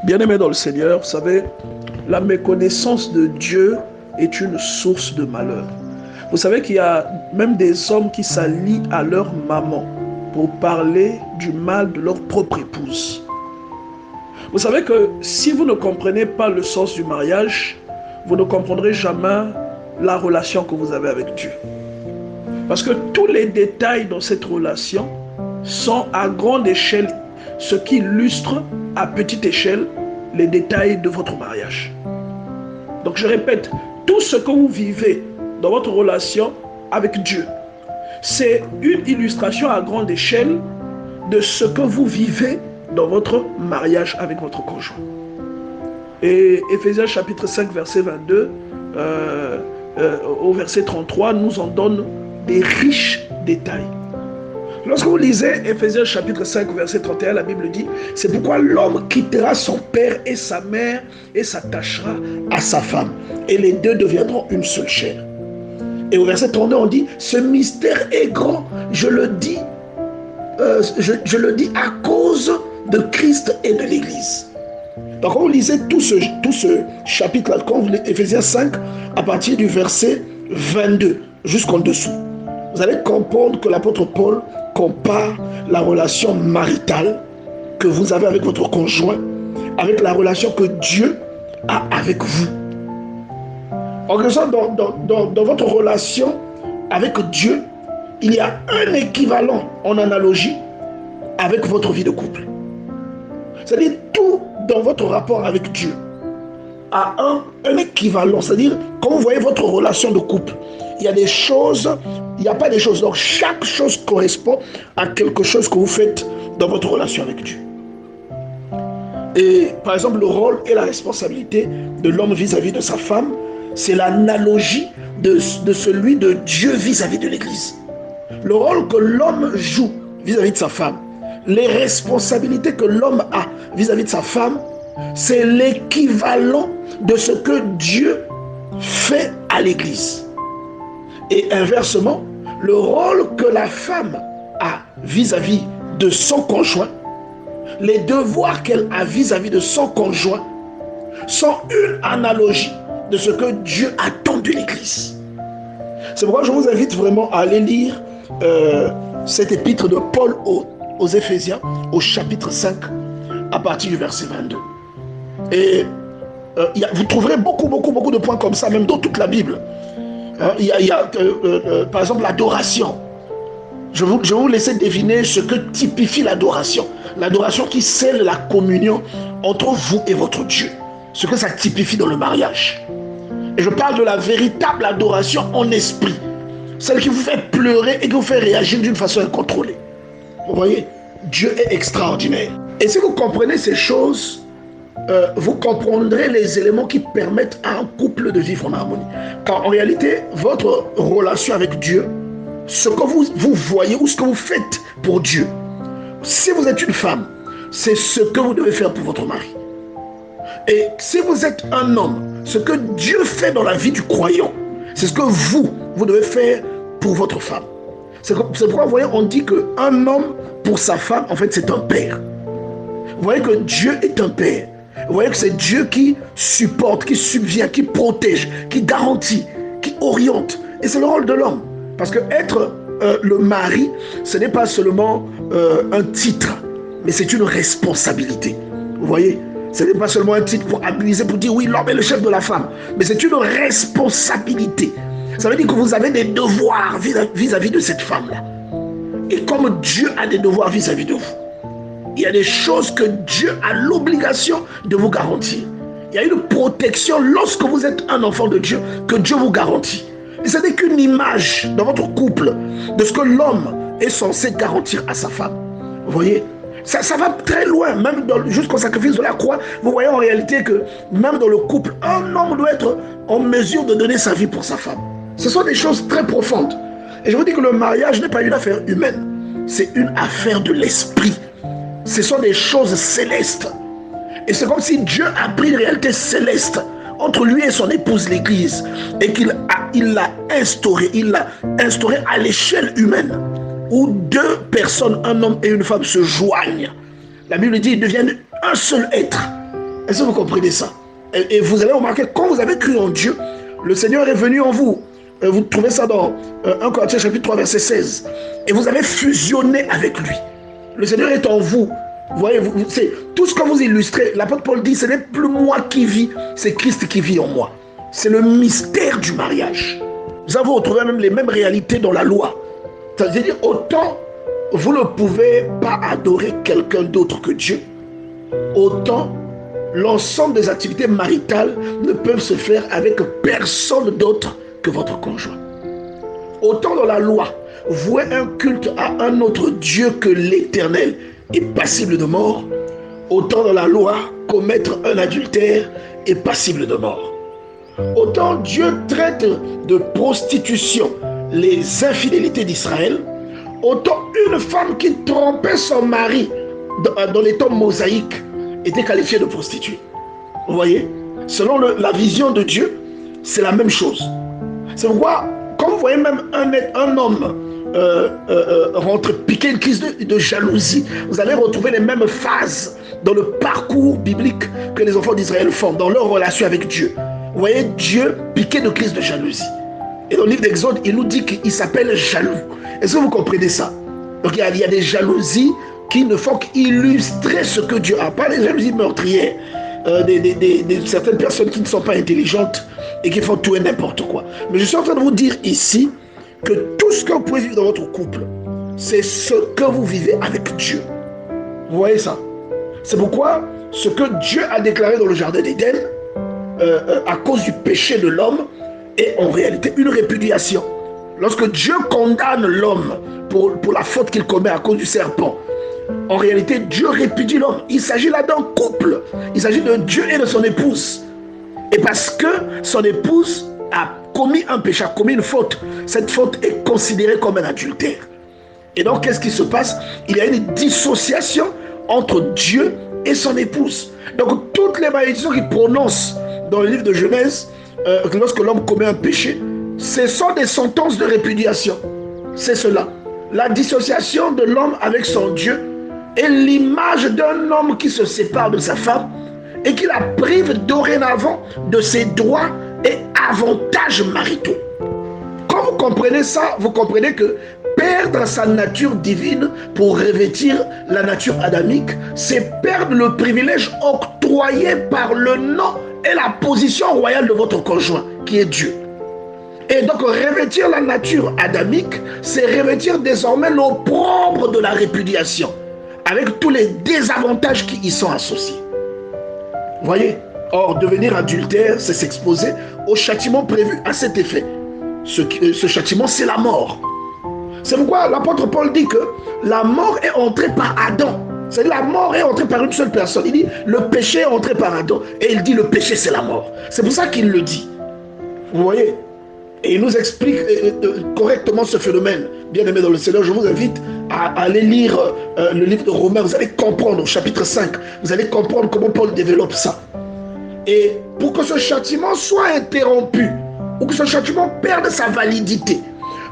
Bien-aimés dans le Seigneur, vous savez, la méconnaissance de Dieu est une source de malheur. Vous savez qu'il y a même des hommes qui s'allient à leur maman pour parler du mal de leur propre épouse. Vous savez que si vous ne comprenez pas le sens du mariage, vous ne comprendrez jamais la relation que vous avez avec Dieu. Parce que tous les détails dans cette relation sont à grande échelle ce qui illustre à petite échelle les détails de votre mariage. Donc je répète, tout ce que vous vivez dans votre relation avec Dieu, c'est une illustration à grande échelle de ce que vous vivez dans votre mariage avec votre conjoint. Et Ephésiens chapitre 5 verset 22 au verset 33 nous en donne des riches détails. Lorsque vous lisez Ephésiens chapitre 5 verset 31, la Bible dit: c'est pourquoi l'homme quittera son père et sa mère et s'attachera à sa femme, et les deux deviendront une seule chair. Et au verset 32 on dit: ce mystère est grand, je le dis à cause de Christ et de l'Église. Donc quand vous lisez tout ce chapitre-là, quand vous lisez Ephésiens 5, à partir du verset 22 jusqu'en dessous, vous allez comprendre que l'apôtre Paul compare la relation maritale que vous avez avec votre conjoint avec la relation que Dieu a avec vous. En quelque sorte, dans votre relation avec Dieu, il y a un équivalent en analogie avec votre vie de couple. C'est-à-dire tout dans votre rapport avec Dieu a un équivalent. C'est-à-dire, quand vous voyez votre relation de couple, il y a des choses, il n'y a pas des choses. Donc chaque chose correspond à quelque chose que vous faites dans votre relation avec Dieu. Et par exemple, le rôle et la responsabilité de l'homme vis-à-vis de sa femme, c'est l'analogie de celui de Dieu vis-à-vis de l'Église. Le rôle que l'homme joue vis-à-vis de sa femme, les responsabilités que l'homme a vis-à-vis de sa femme, c'est l'équivalent de ce que Dieu fait à l'Église. Et inversement, le rôle que la femme a vis-à-vis de son conjoint, les devoirs qu'elle a vis-à-vis de son conjoint sont une analogie de ce que Dieu attend de l'Église. C'est pourquoi je vous invite vraiment à aller lire cet épître de Paul aux Éphésiens, au chapitre 5, à partir du verset 22. Et vous trouverez beaucoup de points comme ça, même dans toute la Bible. Il y a par exemple l'adoration. Je vais vous laisser deviner ce que typifie l'adoration. L'adoration qui scelle la communion entre vous et votre Dieu. Ce que ça typifie dans le mariage. Et je parle de la véritable adoration en esprit. Celle qui vous fait pleurer et qui vous fait réagir d'une façon incontrôlée. Vous voyez, Dieu est extraordinaire. Et si vous comprenez ces choses, vous comprendrez les éléments qui permettent à un couple de vivre en harmonie. Car en réalité, votre relation avec Dieu, ce que vous voyez ou ce que vous faites pour Dieu, si vous êtes une femme, c'est ce que vous devez faire pour votre mari. Et si vous êtes un homme, ce que Dieu fait dans la vie du croyant, c'est ce que vous devez faire pour votre femme. C'est pourquoi, vous voyez, on dit qu'un homme, pour sa femme, en fait, c'est un père. Vous voyez que Dieu est un père. Vous voyez que c'est Dieu qui supporte, qui subvient, qui protège, qui garantit, qui oriente. Et c'est le rôle de l'homme. Parce que être le mari, ce n'est pas seulement un titre, mais c'est une responsabilité. Vous voyez, ce n'est pas seulement un titre pour abuser, pour dire oui, l'homme est le chef de la femme, mais c'est une responsabilité. Ça veut dire que vous avez des devoirs vis-à-vis de cette femme-là. Et comme Dieu a des devoirs vis-à-vis de vous, il y a des choses que Dieu a l'obligation de vous garantir. Il y a une protection lorsque vous êtes un enfant de Dieu que Dieu vous garantit. Et ce n'est qu'une image dans votre couple de ce que l'homme est censé garantir à sa femme. Vous voyez, ça va très loin, même jusqu'au sacrifice de la croix. Vous voyez en réalité que même dans le couple, un homme doit être en mesure de donner sa vie pour sa femme. Ce sont des choses très profondes. Et je vous dis que le mariage n'est pas une affaire humaine, c'est une affaire de l'esprit. Ce sont des choses célestes. Et c'est comme si Dieu a pris une réalité céleste entre lui et son épouse l'Église et qu'il l'a instauré. Il l'a instauré à l'échelle humaine où deux personnes, un homme et une femme, se joignent. La Bible dit qu'ils deviennent un seul être. Est-ce que vous comprenez ça? Et vous allez remarquer, quand vous avez cru en Dieu, le Seigneur est venu en vous. Vous trouvez ça dans 1 Corinthiens chapitre 3 verset 16. Et vous avez fusionné avec lui. Le Seigneur est en vous. Vous voyez, c'est tout ce que vous illustrez. L'apôtre Paul dit, ce n'est plus moi qui vis, c'est Christ qui vit en moi. C'est le mystère du mariage. Vous avez retrouvé même les mêmes réalités dans la loi. C'est-à-dire, autant vous ne pouvez pas adorer quelqu'un d'autre que Dieu, autant l'ensemble des activités maritales ne peuvent se faire avec personne d'autre que votre conjoint. Autant dans la loi, vouer un culte à un autre Dieu que l'Éternel est passible de mort, autant dans la loi, commettre un adultère est passible de mort. Autant Dieu traite de prostitution les infidélités d'Israël, autant une femme qui trompait son mari dans les temps mosaïques était qualifiée de prostituée. Vous voyez, selon la vision de Dieu, c'est la même chose. C'est pourquoi, quand vous voyez même un homme piquer une crise de jalousie, vous allez retrouver les mêmes phases dans le parcours biblique que les enfants d'Israël font dans leur relation avec Dieu. Vous voyez Dieu piquer de crise de jalousie. Et dans le livre d'Exode, il nous dit qu'il s'appelle jaloux. Est-ce que vous comprenez ça? Donc il y a des jalousies qui ne font qu'illustrer ce que Dieu a. Pas les jalousies meurtrières, certaines personnes qui ne sont pas intelligentes et qui font tout et n'importe quoi. Mais je suis en train de vous dire ici que tout ce que vous pouvez vivre dans votre couple, c'est ce que vous vivez avec Dieu. Vous voyez ça? C'est pourquoi ce que Dieu a déclaré dans le jardin d'Éden, à cause du péché de l'homme, est en réalité une répudiation. Lorsque Dieu condamne l'homme pour la faute qu'il commet à cause du serpent, en réalité, Dieu répudie l'homme. Il s'agit là d'un couple. Il s'agit de Dieu et de son épouse. Et parce que son épouse a commis un péché, a commis une faute, cette faute est considérée comme un adultère. Et donc, qu'est-ce qui se passe? Il y a une dissociation entre Dieu et son épouse. Donc, toutes les malédictions qu'il prononce dans le livre de Genèse, lorsque l'homme commet un péché, ce sont des sentences de répudiation. C'est cela. La dissociation de l'homme avec son Dieu est l'image d'un homme qui se sépare de sa femme et qui la prive dorénavant de ses droits et avantages maritaux. Quand vous comprenez ça, vous comprenez que perdre sa nature divine pour revêtir la nature adamique, c'est perdre le privilège octroyé par le nom et la position royale de votre conjoint, qui est Dieu. Et donc revêtir la nature adamique, c'est revêtir désormais l'opprobre de la répudiation, avec tous les désavantages qui y sont associés. Vous voyez? Or, devenir adultère, c'est s'exposer au châtiment prévu à cet effet. Ce châtiment, c'est la mort. C'est pourquoi l'apôtre Paul dit que la mort est entrée par Adam. C'est-à-dire la mort est entrée par une seule personne. Il dit le péché est entré par Adam. Et il dit le péché, c'est la mort. C'est pour ça qu'il le dit. Vous voyez? Et il nous explique correctement ce phénomène. Bien aimé dans le Seigneur, je vous invite à aller lire le livre de Romains. Vous allez comprendre, au chapitre 5, vous allez comprendre comment Paul développe ça. Et pour que ce châtiment soit interrompu, ou que ce châtiment perde sa validité,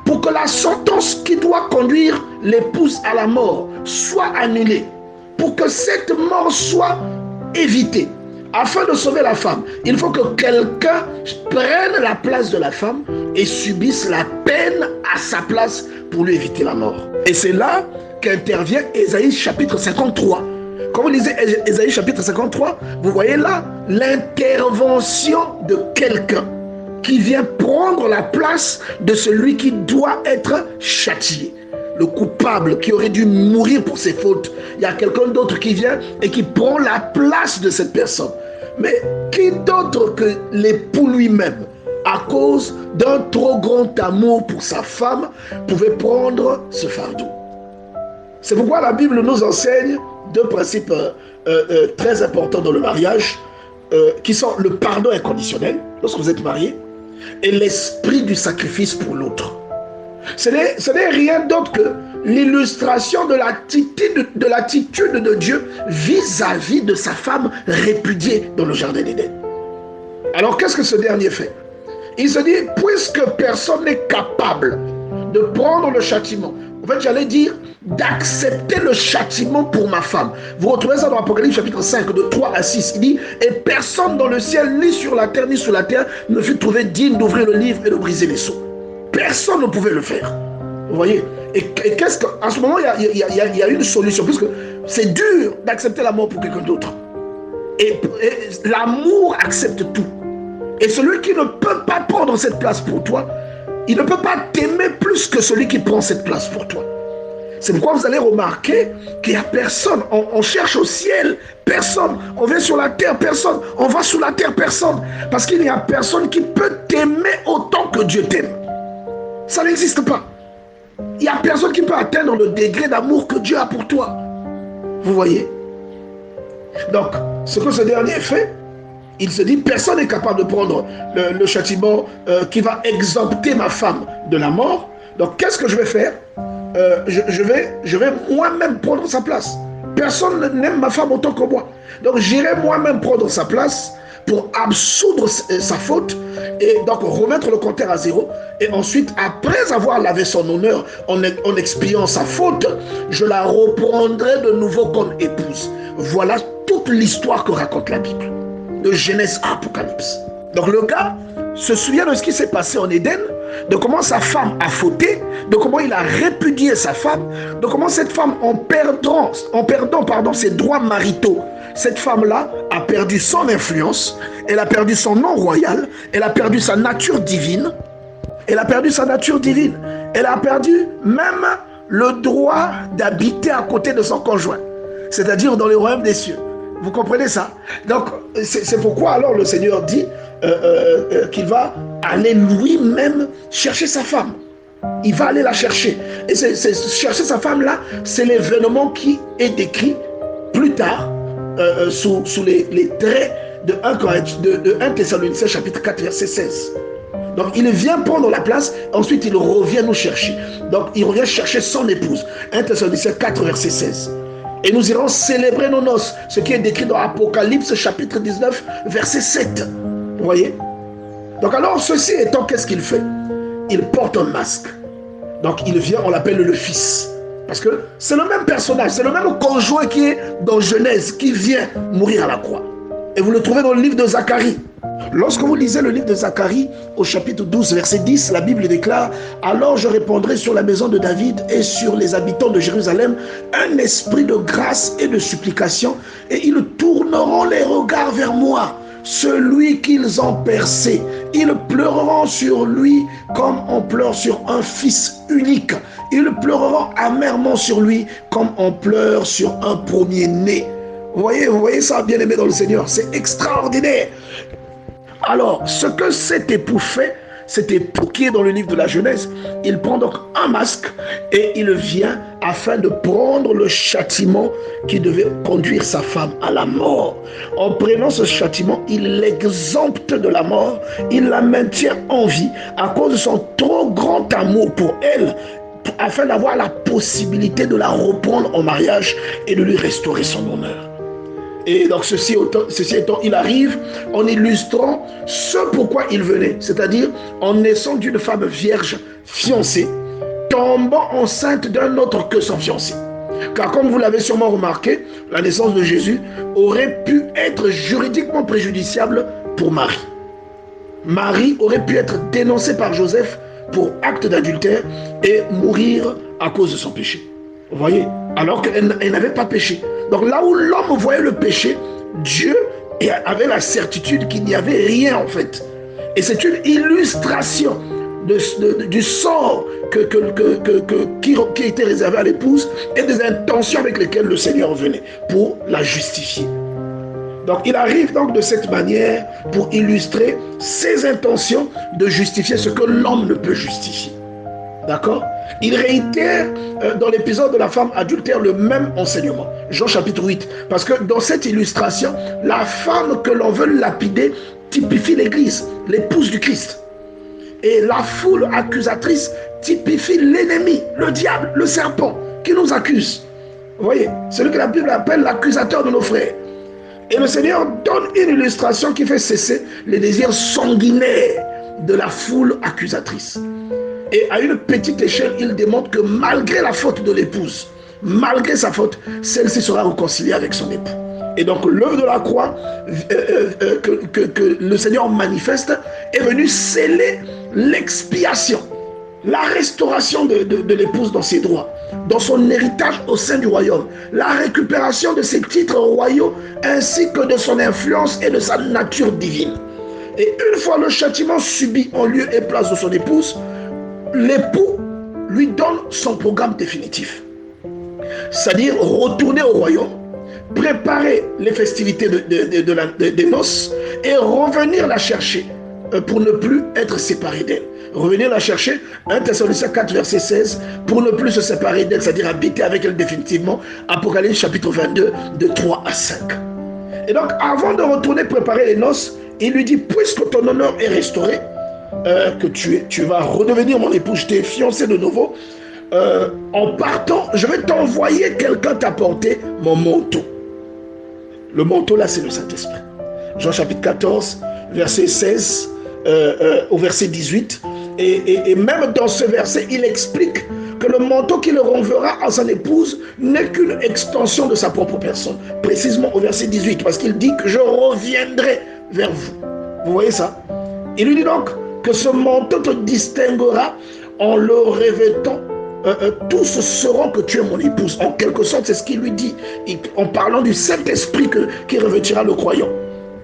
pour que la sentence qui doit conduire l'épouse à la mort soit annulée, pour que cette mort soit évitée, afin de sauver la femme, il faut que quelqu'un prenne la place de la femme et subisse la peine à sa place pour lui éviter la mort. Et c'est là qu'intervient Ésaïe chapitre 53. Quand vous lisez Ésaïe chapitre 53, vous voyez là l'intervention de quelqu'un qui vient prendre la place de celui qui doit être châtié. Le coupable qui aurait dû mourir pour ses fautes. Il y a quelqu'un d'autre qui vient et qui prend la place de cette personne. Mais qui d'autre que l'époux lui-même, à cause d'un trop grand amour pour sa femme, pouvait prendre ce fardeau? C'est pourquoi la Bible nous enseigne deux principes très importants dans le mariage, qui sont le pardon inconditionnel, lorsque vous êtes marié, et l'esprit du sacrifice pour l'autre. Ce n'est rien d'autre que l'illustration de l'attitude de Dieu vis-à-vis de sa femme répudiée dans le jardin d'Éden. Alors qu'est-ce que ce dernier fait? Il se dit, puisque personne n'est capable de prendre le châtiment, En fait, j'allais dire d'accepter le châtiment pour ma femme. Vous retrouvez ça dans Apocalypse chapitre 5, de 3 à 6. Il dit, et personne dans le ciel, ni sur la terre, ni sous la terre, ne fut trouvé digne d'ouvrir le livre et de briser les sceaux. Personne ne pouvait le faire. Vous voyez? Et qu'est-ce qu'à ce moment, il y a une solution, puisque c'est dur d'accepter la mort pour quelqu'un d'autre. Et l'amour accepte tout. Et celui qui ne peut pas prendre cette place pour toi, il ne peut pas t'aimer plus que celui qui prend cette place pour toi. C'est pourquoi vous allez remarquer qu'il n'y a personne. On cherche au ciel, personne. On vient sur la terre, personne. On va sous la terre, personne. Parce qu'il n'y a personne qui peut t'aimer autant que Dieu t'aime. Ça n'existe pas. Il n'y a personne qui peut atteindre le degré d'amour que Dieu a pour toi. Vous voyez? Donc, ce que ce dernier fait, il se dit, personne n'est capable de prendre le châtiment qui va exempter ma femme de la mort. Donc, qu'est-ce que je vais faire? Je vais moi-même prendre sa place. Personne n'aime ma femme autant que moi. Donc, j'irai moi-même prendre sa place pour absoudre sa faute et donc remettre le compteur à zéro. Et ensuite, après avoir lavé son honneur en expiant sa faute, je la reprendrai de nouveau comme épouse. Voilà toute l'histoire que raconte la Bible. De Genèse à Apocalypse. Donc le gars se souvient de ce qui s'est passé en Éden, de comment sa femme a fauté, de comment il a répudié sa femme, de comment cette femme, en perdant ses droits maritaux, cette femme-là a perdu son influence, elle a perdu son nom royal, elle a perdu sa nature divine, elle a perdu même le droit d'habiter à côté de son conjoint, c'est-à-dire dans le royaume des cieux. Vous comprenez ça? Donc, c'est pourquoi alors le Seigneur dit qu'il va aller lui-même chercher sa femme. Il va aller la chercher. Et chercher sa femme là, c'est l'événement qui est décrit plus tard sous les traits de 1 Thessaloniciens chapitre 4 verset 16. Donc il vient prendre la place, ensuite il revient nous chercher. Donc il revient chercher son épouse. 1 Thessaloniciens 4 verset 16. Et nous irons célébrer nos noces, ce qui est décrit dans Apocalypse chapitre 19 verset 7. Vous voyez? Donc alors, ceci étant, qu'est-ce qu'il fait? Il porte un masque. Donc il vient, on l'appelle le fils. Parce que c'est le même personnage, c'est le même conjoint qui est dans Genèse, qui vient mourir à la croix. Et vous le trouvez dans le livre de Zacharie. Lorsque vous lisez le livre de Zacharie, au chapitre 12, verset 10, la Bible déclare « Alors je répandrai sur la maison de David et sur les habitants de Jérusalem un esprit de grâce et de supplication, et ils tourneront les regards vers moi, celui qu'ils ont percé. Ils pleureront sur lui comme on pleure sur un fils unique. Ils pleureront amèrement sur lui comme on pleure sur un premier-né. » Vous voyez ça, bien-aimé dans le Seigneur, c'est extraordinaire. Alors, ce que cet époux fait, cet époux qui est dans le livre de la Genèse, il prend donc un masque et il vient afin de prendre le châtiment qui devait conduire sa femme à la mort. En prenant ce châtiment, il l'exempte de la mort, il la maintient en vie à cause de son trop grand amour pour elle, afin d'avoir la possibilité de la reprendre en mariage et de lui restaurer son honneur. Et donc ceci étant, il arrive en illustrant ce pourquoi il venait, c'est-à-dire en naissant d'une femme vierge fiancée, tombant enceinte d'un autre que son fiancé. Car comme vous l'avez sûrement remarqué, la naissance de Jésus aurait pu être juridiquement préjudiciable pour Marie. Marie aurait pu être dénoncée par Joseph pour acte d'adultère et mourir à cause de son péché. Vous voyez? Alors qu'elle n'avait pas péché. Donc là où l'homme voyait le péché, Dieu avait la certitude qu'il n'y avait rien en fait. Et c'est une illustration du sort qui était réservé à l'épouse et des intentions avec lesquelles le Seigneur venait pour la justifier. Donc il arrive donc de cette manière pour illustrer ses intentions de justifier ce que l'homme ne peut justifier. D'accord? Il réitère dans l'épisode de la femme adultère le même enseignement. Jean chapitre 8. Parce que dans cette illustration, la femme que l'on veut lapider typifie l'Église, l'épouse du Christ. Et la foule accusatrice typifie l'ennemi, le diable, le serpent, qui nous accuse. Vous voyez, celui que la Bible appelle l'accusateur de nos frères. Et le Seigneur donne une illustration qui fait cesser les désirs sanguinaires de la foule accusatrice. Et à une petite échelle, il démontre que malgré la faute de l'épouse, malgré sa faute, celle-ci sera réconciliée avec son époux. Et donc l'œuvre de la croix que le Seigneur manifeste est venue sceller l'expiation, la restauration de l'épouse dans ses droits, dans son héritage au sein du royaume, la récupération de ses titres royaux ainsi que de son influence et de sa nature divine. Et une fois le châtiment subi en lieu et place de son épouse, l'époux lui donne son programme définitif. C'est-à-dire retourner au royaume, préparer les festivités des noces et revenir la chercher pour ne plus être séparé d'elle. Revenir la chercher, 1 Thessaloniciens 4, verset 16, pour ne plus se séparer d'elle, c'est-à-dire habiter avec elle définitivement. Apocalypse chapitre 22, de 3 à 5. Et donc, avant de retourner préparer les noces, il lui dit, puisque ton honneur est restauré, que tu vas redevenir mon époux, je t'ai fiancé de nouveau, en partant, je vais t'envoyer quelqu'un t'apporter mon manteau. Le manteau là, c'est le Saint-Esprit. Jean chapitre 14, verset 16 au verset 18. Et même dans ce verset, il explique que le manteau qu'il renverra à son épouse n'est qu'une extension de sa propre personne. Précisément au verset 18, parce qu'il dit que je reviendrai vers vous. Vous voyez ça? Il lui dit donc que ce manteau te distinguera en le revêtant. Tous sauront que tu es mon épouse. En quelque sorte, c'est ce qu'il lui dit, en parlant du Saint-Esprit qui revêtira le croyant.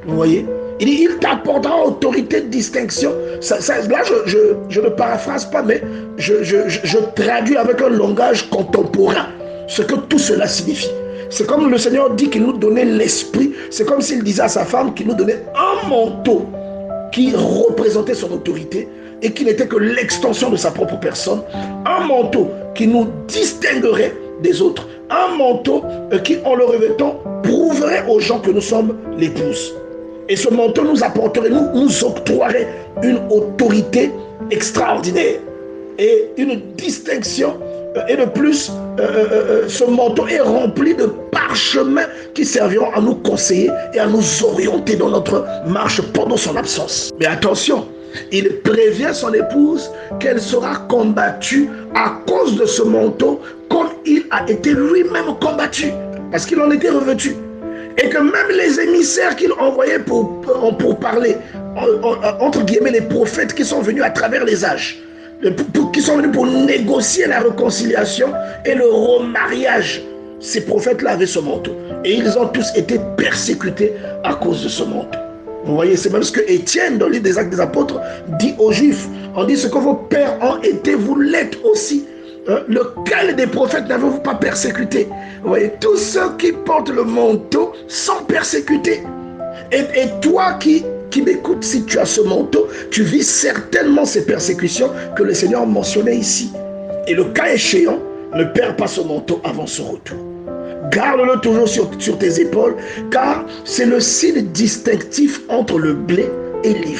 Vous voyez? Il dit, il t'apportera autorité de distinction. Là, je ne paraphrase pas, mais je traduis avec un langage contemporain ce que tout cela signifie. C'est comme le Seigneur dit qu'il nous donnait l'esprit. C'est comme s'il disait à sa femme qu'il nous donnait un manteau qui représentait son autorité et qui n'était que l'extension de sa propre personne. Un manteau qui nous distinguerait des autres. Un manteau qui, en le revêtant, prouverait aux gens que nous sommes l'épouse. Et ce manteau nous apporterait, nous octroierait une autorité extraordinaire et une distinction. Et de plus, ce manteau est rempli de parchemins qui serviront à nous conseiller et à nous orienter dans notre marche pendant son absence. Mais attention, il prévient son épouse qu'elle sera combattue à cause de ce manteau comme il a été lui-même combattu, parce qu'il en était revêtu. Et que même les émissaires qu'il envoyait pour parler, entre guillemets, les prophètes qui sont venus à travers les âges, qui sont venus pour négocier la réconciliation et le remariage, ces prophètes-là avaient ce manteau. Et ils ont tous été persécutés à cause de ce manteau. Vous voyez, c'est même ce que Étienne, dans le livre des Actes des Apôtres, dit aux Juifs. On dit, ce que vos pères ont été, vous l'êtes aussi. Lequel des prophètes n'avez-vous pas persécuté? Vous voyez, tous ceux qui portent le manteau sont persécutés. Et toi qui m'écoutes, si tu as ce manteau, tu vis certainement ces persécutions que le Seigneur mentionnait ici. Et le cas échéant, ne perds pas ce manteau avant son retour. Garde-le toujours sur tes épaules, car c'est le signe distinctif entre le blé et l'ivraie.